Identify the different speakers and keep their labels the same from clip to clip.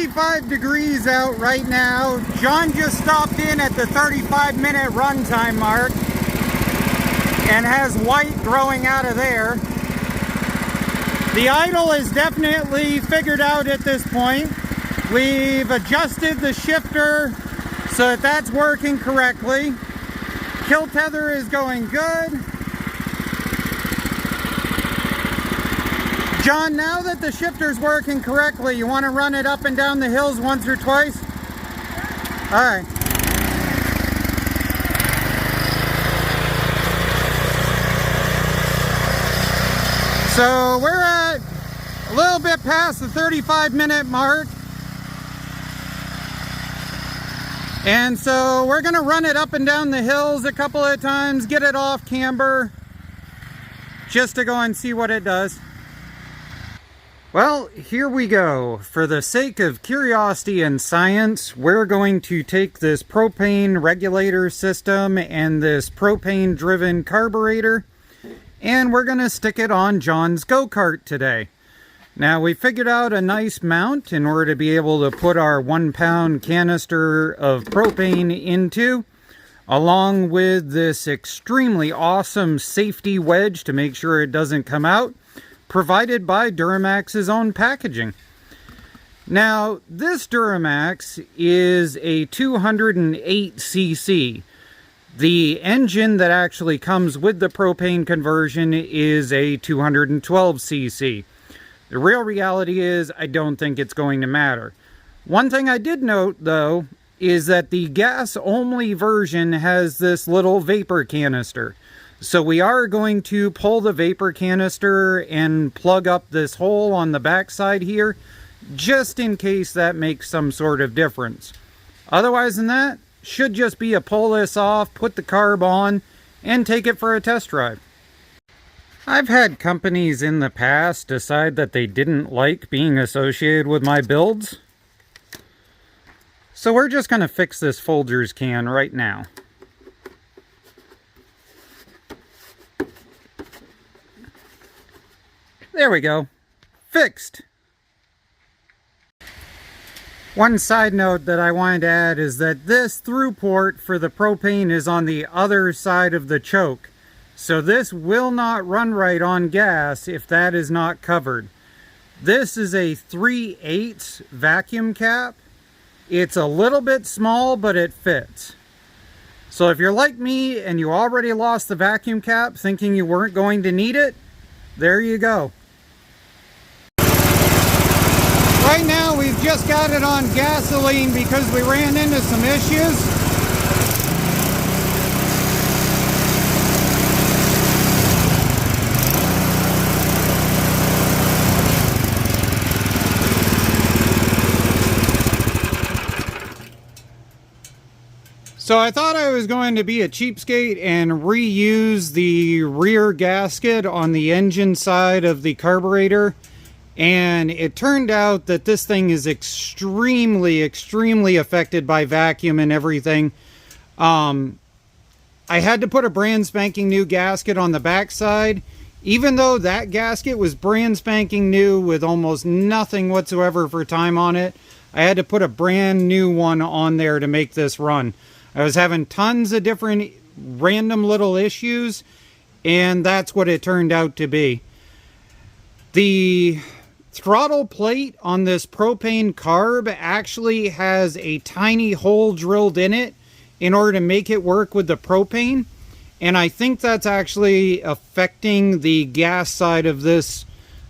Speaker 1: 55 degrees out right now. John just stopped in at the 35-minute runtime mark and has white growing out of there. The idle is definitely figured out at this point. We've adjusted the shifter so that that's working correctly. Kill tether is going good. John, now that the shifter's working correctly, you want to run it up and down the hills once or twice? All right. So we're at a little bit past the 35-minute mark. And so we're going to run it up and down the hills a couple of times, get it off camber, just to go and see what it does. Well, here we go. For the sake of curiosity and science, we're going to take this propane regulator system and this propane-driven carburetor, and we're going to stick it on John's go-kart today. Now, we figured out a nice mount in order to be able to put our 1-pound canister of propane into, along with this extremely awesome safety wedge to make sure it doesn't come out, provided by DuroMax's own packaging. Now, this DuroMax is a 208cc. The engine that actually comes with the propane conversion is a 212cc. The real reality is, I don't think it's going to matter. One thing I did note, though, is that the gas-only version has this little vapor canister. So we are going to pull the vapor canister and plug up this hole on the backside here, just in case that makes some sort of difference. Otherwise than that, should just be a pull this off, put the carb on, and take it for a test drive. I've had companies in the past decide that they didn't like being associated with my builds. So we're just going to fix this Folgers can right now. There we go. Fixed. One side note that I wanted to add is that this through port for the propane is on the other side of the choke. So this will not run right on gas if that is not covered. This is a 3/8 vacuum cap. It's a little bit small, but it fits. So if you're like me and you already lost the vacuum cap thinking you weren't going to need it, there you go. Right now we've just got it on gasoline because we ran into some issues. So I thought I was going to be a cheapskate and reuse the rear gasket on the engine side of the carburetor. And it turned out that this thing is extremely affected by vacuum and everything. I had to put a brand spanking new gasket on the backside. Even though that gasket was brand spanking new with almost nothing whatsoever for time on it, I had to put a brand new one on there to make this run. I was having tons of different random little issues, and that's what it turned out to be. The throttle plate on this propane carb actually has a tiny hole drilled in it in order to make it work with the propane, and I think that's actually affecting the gas side of this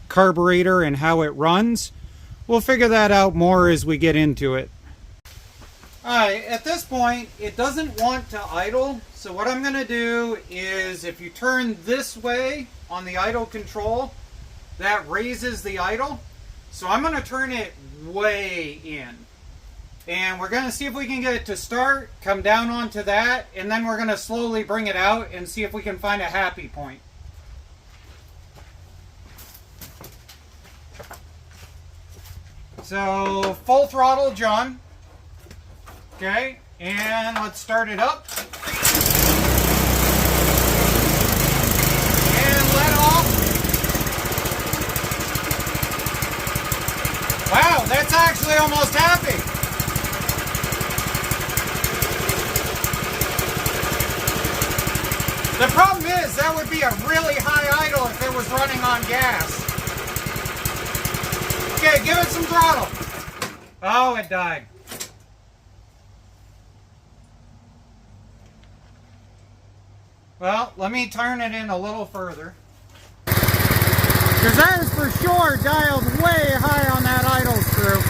Speaker 1: carburetor and how it runs. We'll figure that out more as we get into it. Alright, at this point it doesn't want to idle, so what I'm going to do is, if you turn this way on the idle control, that raises the idle. So I'm going to turn it way in. And we're going to see if we can get it to start, come down onto that, and then we're going to slowly bring it out and see if we can find a happy point. So, full throttle, John. Okay, and let's start it up. And let off. Wow, that's actually actually almost happy. The problem is that would be a really high idle if it was running on gas. Okay, give it some throttle. Oh, it died. Well, let me turn it in a little further. Because that is for sure dialed way high on that idle screw.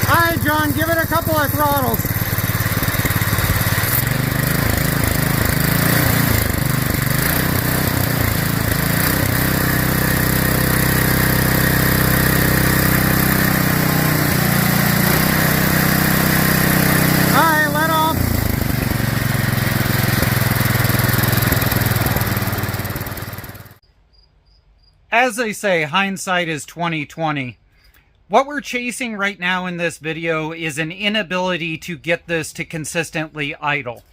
Speaker 1: Alright, John, give it a couple of throttles. Alright, let off. As they say, hindsight is 20/20. What we're chasing right now in this video is an inability to get this to consistently idle.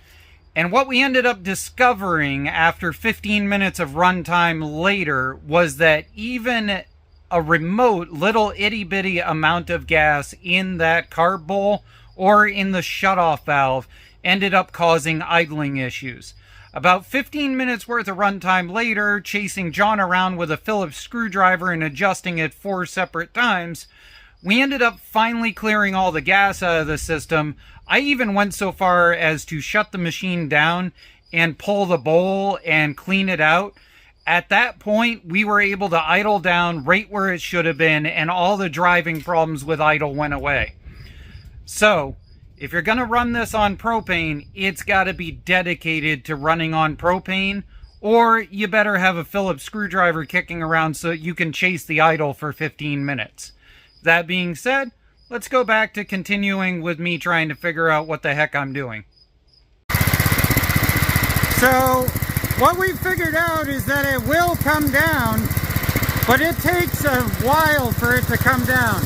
Speaker 1: And what we ended up discovering after 15 minutes of runtime later was that even a remote little itty-bitty amount of gas in that carb bowl or in the shutoff valve ended up causing idling issues. About 15 minutes worth of runtime later, chasing John around with a Phillips screwdriver and adjusting it 4 separate times, we ended up finally clearing all the gas out of the system. I even went so far as to shut the machine down and pull the bowl and clean it out. At that point, we were able to idle down right where it should have been, and all the driving problems with idle went away. So, if you're going to run this on propane, it's got to be dedicated to running on propane, or you better have a Phillips screwdriver kicking around so you can chase the idle for 15 minutes. That being said, let's go back to continuing with me trying to figure out what the heck I'm doing. So, what we figured out is that it will come down, but it takes a while for it to come down.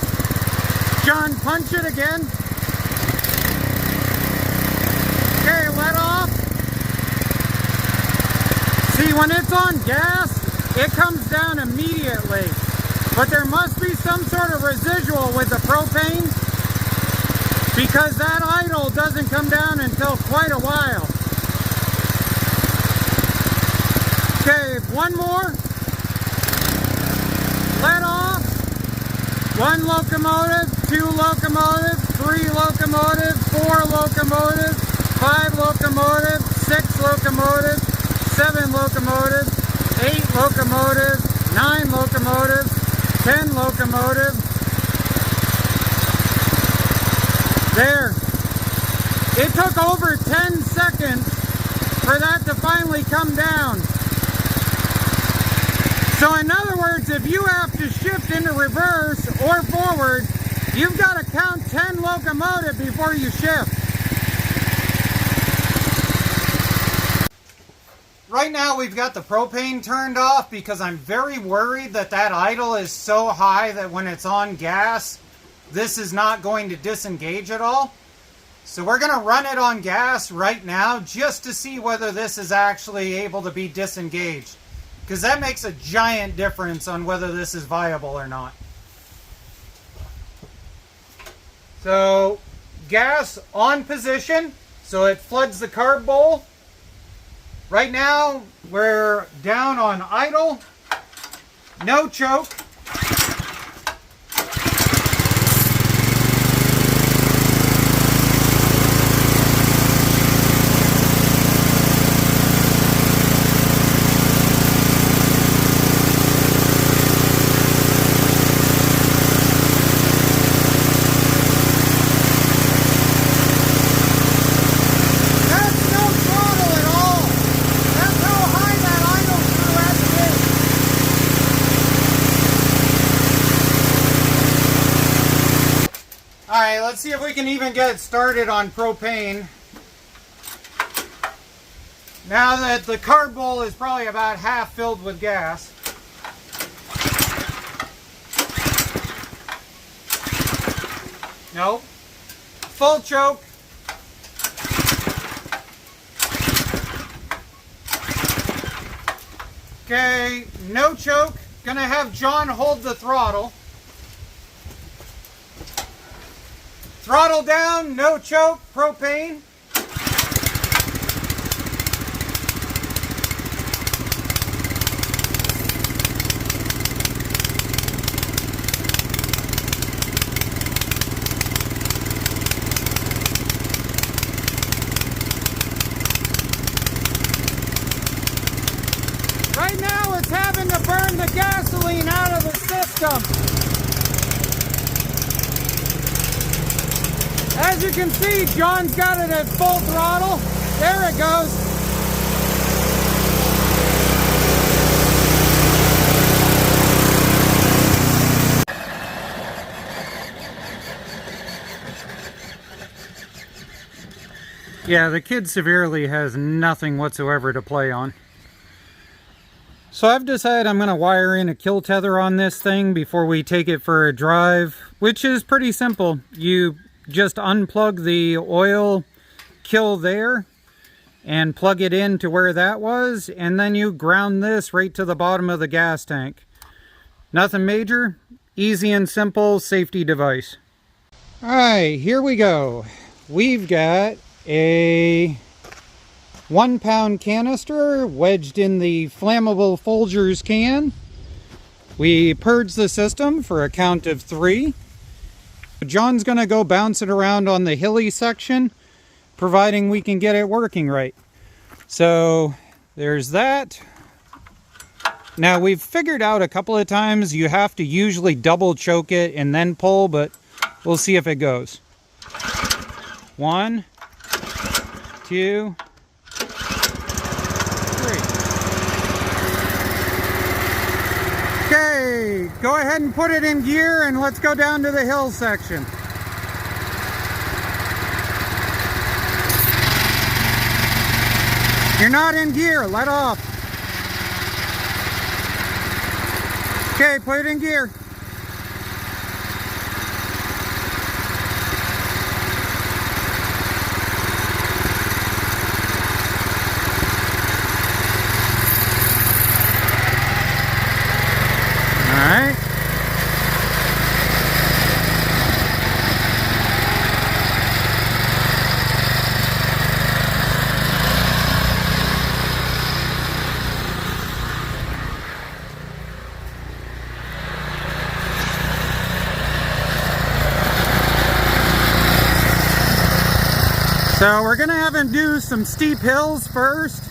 Speaker 1: John, punch it again. Okay, let off. See, when it's on gas, it comes down immediately. But there must be some sort of residual with the propane, because that idle doesn't come down until quite a while. Okay, one more. Let off. 1 locomotive, 2 locomotives, 3 locomotives, 4 locomotives, 5 locomotives, 6 locomotives, 7 locomotives, 8 locomotives, 9 locomotives, 10 locomotives. There. It took over 10 seconds for that to finally come down. So in other words, if you have to shift into reverse or forward, you've got to count 10 locomotive before you shift. Right now we've got the propane turned off because I'm very worried that that idle is so high that when it's on gas, this is not going to disengage at all. So we're going to run it on gas right now just to see whether this is actually able to be disengaged. Because that makes a giant difference on whether this is viable or not. So, gas on position, so it floods the carb bowl. Right now, we're down on idle, no choke. Alright, let's see if we can even get started on propane. Now that the carb bowl is probably about half filled with gas. Nope. Full choke. Okay, no choke. Gonna have John hold the throttle. Throttle down, no choke, propane. Right now it's having to burn the gasoline out of the system. As you can see, John's got it at full throttle. There it goes. Yeah, the kid severely has nothing whatsoever to play on. So I've decided I'm going to wire in a kill tether on this thing before we take it for a drive, which is pretty simple. You just unplug the oil kill there and plug it in to where that was, and then you ground this right to the bottom of the gas tank. Nothing major, easy and simple safety device. Alright, here we go. We've got a 1 pound canister wedged in the flammable Folgers can. We purge the system for a count of 3. John's gonna go bounce it around on the hilly section, providing we can get it working right. So there's that. Now we've figured out a couple of times you have to usually double choke it and then pull, but we'll see if it goes. 1, 2, 3. Okay, go ahead and put it in gear and let's go down to the hill section. You're not in gear, let off. Okay, put it in gear. Alright. So we're gonna have him do some steep hills first.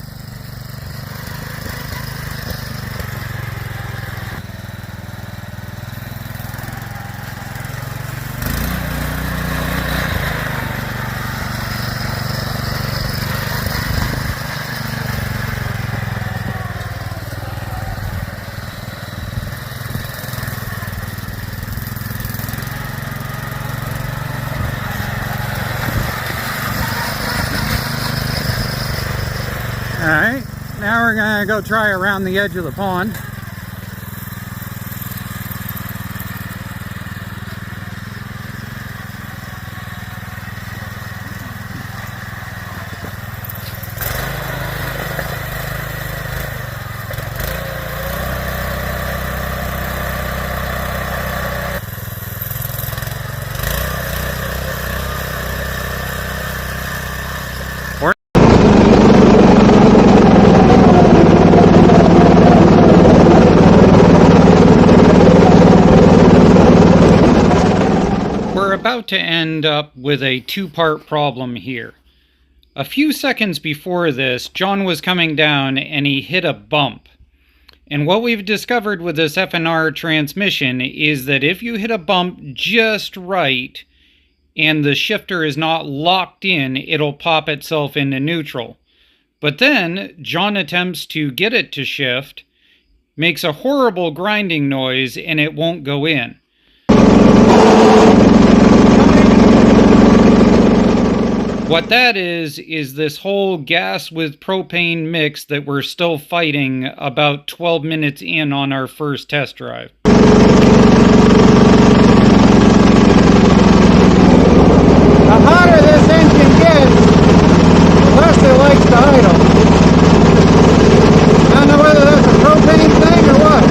Speaker 1: Alright, now we're going to go try around the edge of the pond. About to end up with a two-part problem here. A few seconds before this, John was coming down and he hit a bump. And what we've discovered with this FNR transmission is that if you hit a bump just right and the shifter is not locked in, it'll pop itself into neutral. But then John attempts to get it to shift, makes a horrible grinding noise, and it won't go in. What that is this whole gas with propane mix that we're still fighting about 12 minutes in on our first test drive. The hotter this engine gets, the less it likes to idle. I don't know whether that's a propane thing or what.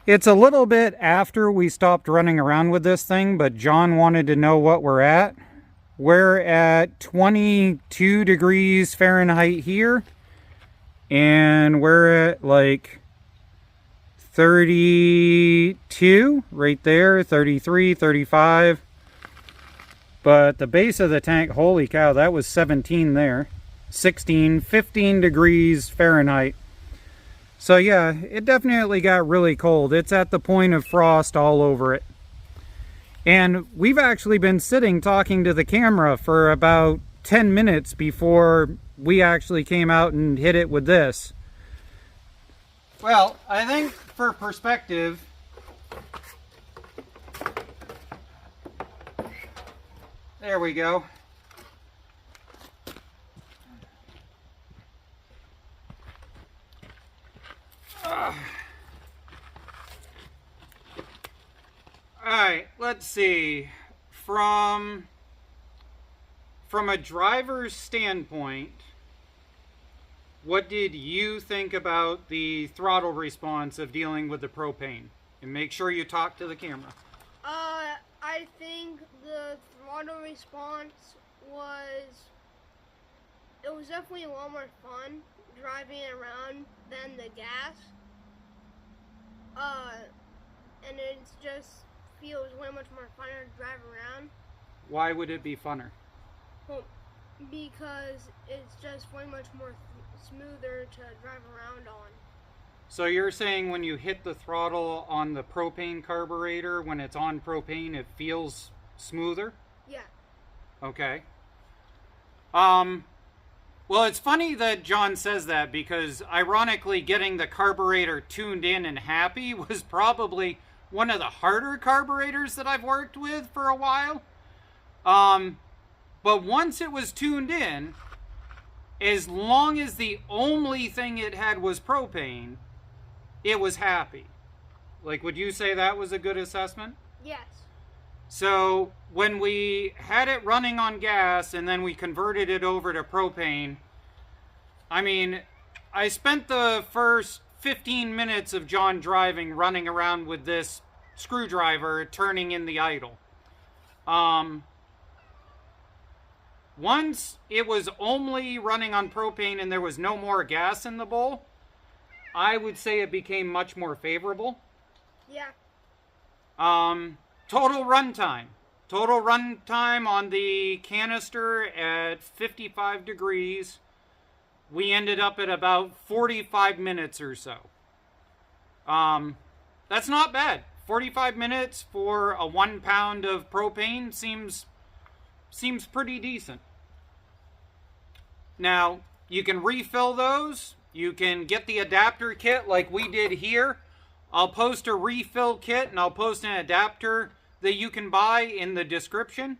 Speaker 1: It's a little bit after we stopped running around with this thing, but John wanted to know what we're at. We're at 22 degrees Fahrenheit here, and we're at like 32 right there, 33, 35. But the base of the tank, holy cow, that was 17 there. 16, 15 degrees Fahrenheit. So yeah, it definitely got really cold. It's at the point of frost all over it. And we've actually been sitting talking to the camera for about 10 minutes before we actually came out and hit it with this. Well, I think for perspective, there we go. Alright, let's see. From a driver's standpoint, what did you think about the throttle response of dealing with the propane? And make sure you talk to the camera.
Speaker 2: I think the throttle response was definitely a lot more fun driving around than the gas. And it just feels way much more funner to drive around.
Speaker 1: Why would it be funner?
Speaker 2: Well, because it's just way much more smoother to drive around on.
Speaker 1: So you're saying when you hit the throttle on the propane carburetor, when it's on propane, it feels smoother?
Speaker 2: Yeah.
Speaker 1: Okay. Well, it's funny that John says that, because ironically getting the carburetor tuned in and happy was probably one of the harder carburetors that I've worked with for a while. But once it was tuned in, as long as the only thing it had was propane, it was happy. Like, would you say that was a good assessment?
Speaker 2: Yes.
Speaker 1: So when we had it running on gas and then we converted it over to propane, I mean, I spent the first 15 minutes of John driving running around with this screwdriver turning in the idle. Once it was only running on propane and there was no more gas in the bowl, I would say it became much more favorable.
Speaker 2: Yeah.
Speaker 1: Total runtime. Total runtime on the canister at 55 degrees. We ended up at about 45 minutes or so. That's not bad. 45 minutes for a 1 pound of propane seems pretty decent. Now, you can refill those. You can get the adapter kit like we did here. I'll post a refill kit and I'll post an adapter that you can buy in the description.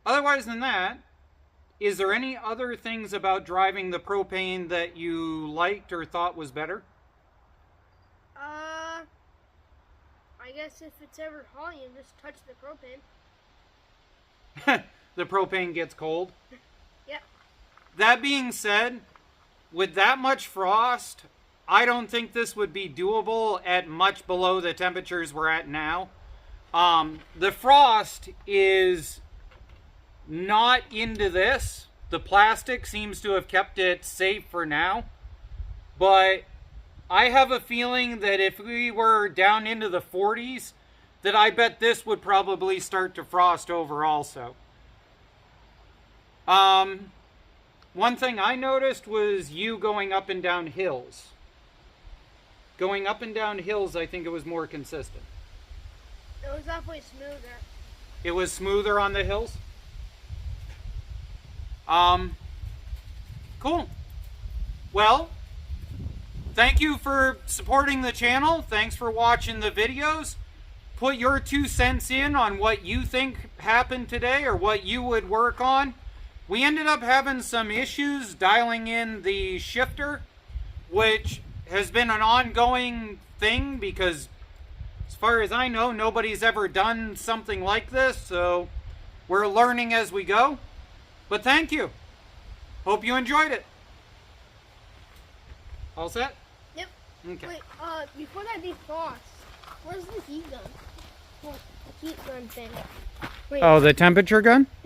Speaker 1: Otherwise than that, is there any other things about driving the propane that you liked or thought was better?
Speaker 2: I guess if it's ever hot, you just touch the propane.
Speaker 1: The propane gets cold?
Speaker 2: Yep.
Speaker 1: That being said, with that much frost, I don't think this would be doable at much below the temperatures we're at now. The frost is not into this. The plastic seems to have kept it safe for now. But I have a feeling that if we were down into the 40s, that I bet this would probably start to frost over also. One thing I noticed was you going up and down hills. Going up and down hills, I think it was more consistent.
Speaker 2: It was definitely smoother.
Speaker 1: It was smoother on the hills? Cool. Well, thank you for supporting the channel. Thanks for watching the videos. Put your 2 cents in on what you think happened today or what you would work on. We ended up having some issues dialing in the shifter, which has been an ongoing thing because, as far as I know, nobody's ever done something like this, so we're learning as we go. But thank you. Hope you enjoyed it. All set?
Speaker 2: Yep.
Speaker 1: Okay.
Speaker 2: Wait, before that defrosts, where's the heat gun? Well, the heat gun thing. Wait.
Speaker 1: Oh, the temperature gun?
Speaker 2: Yeah.